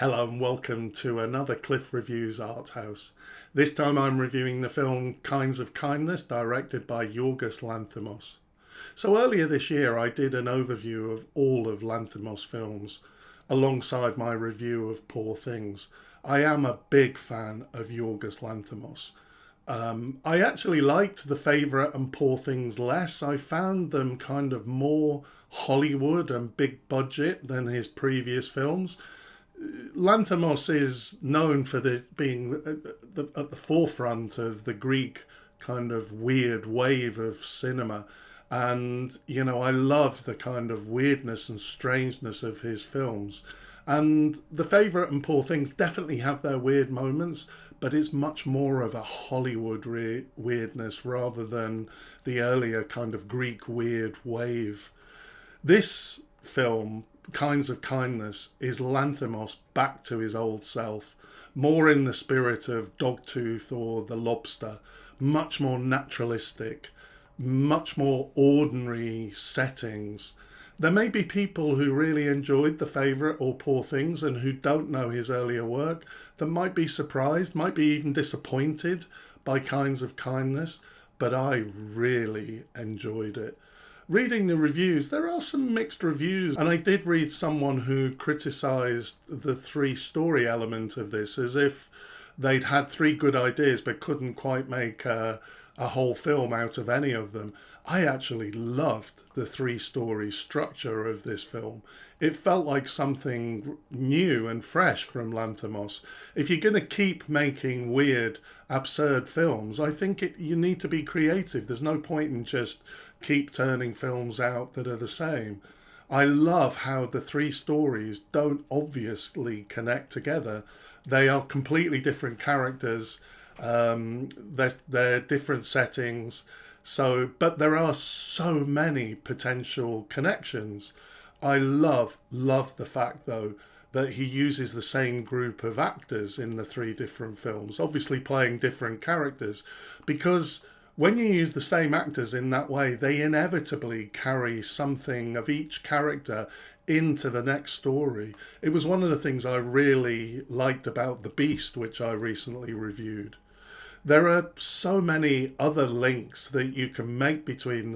Hello and welcome to another Cliff Reviews Art House. This time I'm reviewing the film Kinds of Kindness, directed by Yorgas Lanthimos. So earlier this year I did an overview of all of Lanthimos' films, alongside my review of Poor Things. I am a big fan of Yorgas Lanthimos. I actually liked The Favourite and Poor Things less. I found them kind of more Hollywood and big budget than his previous films. Lanthimos is known for being at the forefront of the Greek kind of weird wave of cinema. And, I love the kind of weirdness and strangeness of his films. And The Favourite and Poor Things definitely have their weird moments, but it's much more of a Hollywood weirdness rather than the earlier kind of Greek weird wave. This film, Kinds of Kindness, is Lanthimos back to his old self, more in the spirit of Dogtooth or The Lobster, much more naturalistic, much more ordinary settings. There may be people who really enjoyed The Favourite or Poor Things and who don't know his earlier work that might be surprised, might be even disappointed by Kinds of Kindness, but I really enjoyed it. Reading the reviews, there are some mixed reviews, and I did read someone who criticised the three-story element of this as if they'd had three good ideas but couldn't quite make a whole film out of any of them. I actually loved the three-story structure of this film. It felt like something new and fresh from Lanthimos. If you're going to keep making weird, absurd films, I think you need to be creative. There's no point in just keep turning films out that are the same. I love how the three stories don't obviously connect together. They are completely different characters. They're different settings. But there are so many potential connections. I love the fact, though, that he uses the same group of actors in the three different films, obviously playing different characters, because when you use the same actors in that way, they inevitably carry something of each character into the next story. It was one of the things I really liked about The Beast, which I recently reviewed. There are so many other links that you can make between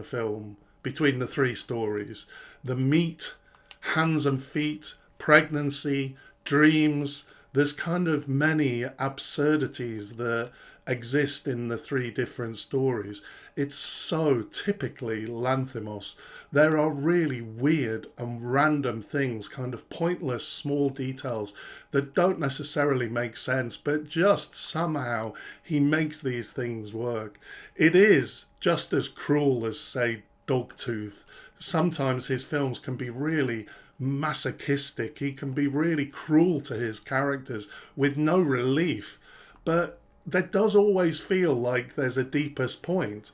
between the three stories. The meat, hands and feet, pregnancy, dreams. There's kind of many absurdities that exist in the three different stories. It's so typically Lanthimos. There are really weird and random things, kind of pointless small details that don't necessarily make sense, but just somehow he makes these things work. It is just as cruel as, say, Dogtooth. Sometimes his films can be really masochistic. He can be really cruel to his characters with no relief. But there does always feel like there's a deepest point.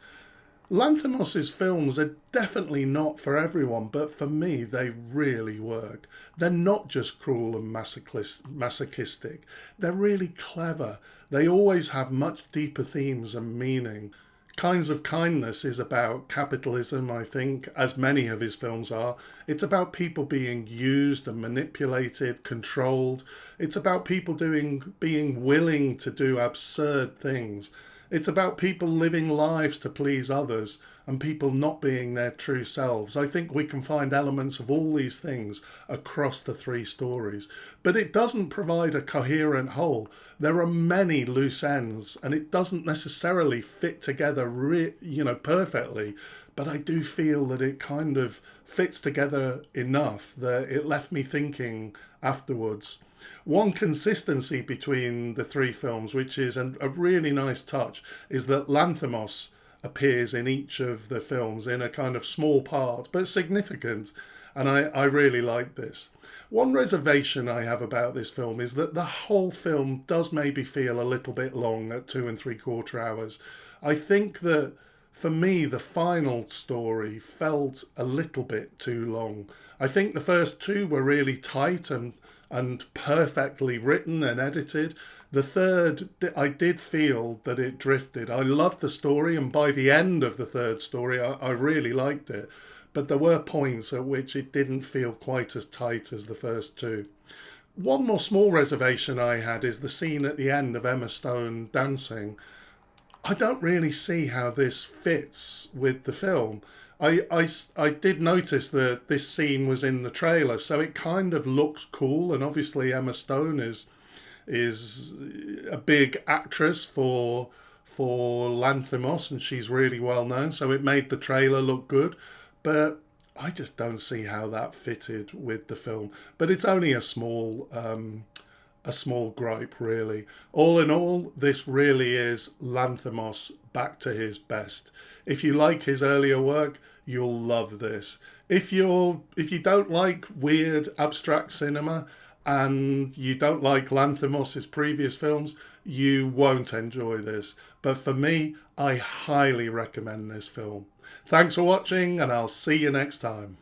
Lanthimos' films are definitely not for everyone, but for me they really work. They're not just cruel and masochistic. They're really clever. They always have much deeper themes and meaning. Kinds of Kindness is about capitalism, I think, as many of his films are. It's about people being used and manipulated, controlled. It's about people being willing to do absurd things. It's about people living lives to please others and people not being their true selves. I think we can find elements of all these things across the three stories, but it doesn't provide a coherent whole. There are many loose ends and it doesn't necessarily fit together perfectly, but I do feel that it kind of fits together enough that it left me thinking afterwards. One consistency between the three films, which is a really nice touch, is that Lanthimos appears in each of the films in a kind of small part, but significant, and I really like this. One reservation I have about this film is that the whole film does maybe feel a little bit long at 2 3/4 hours. I think that for me, the final story felt a little bit too long. I think the first two were really tight and perfectly written and edited. The third, I did feel that it drifted. I loved the story, and by the end of the third story, I really liked it. But there were points at which it didn't feel quite as tight as the first two. One more small reservation I had is the scene at the end of Emma Stone dancing. I don't really see how this fits with the film. I did notice that this scene was in the trailer, so it kind of looked cool. And obviously, Emma Stone is a big actress for Lanthimos, and she's really well known. So it made the trailer look good, but I just don't see how that fitted with the film. But it's only a small gripe, really. All in all, this really is Lanthimos back to his best. If you like his earlier work, you'll love this. If you don't like weird abstract cinema and you don't like Lanthimos' previous films, you won't enjoy this. But for me, I highly recommend this film. Thanks for watching, and I'll see you next time.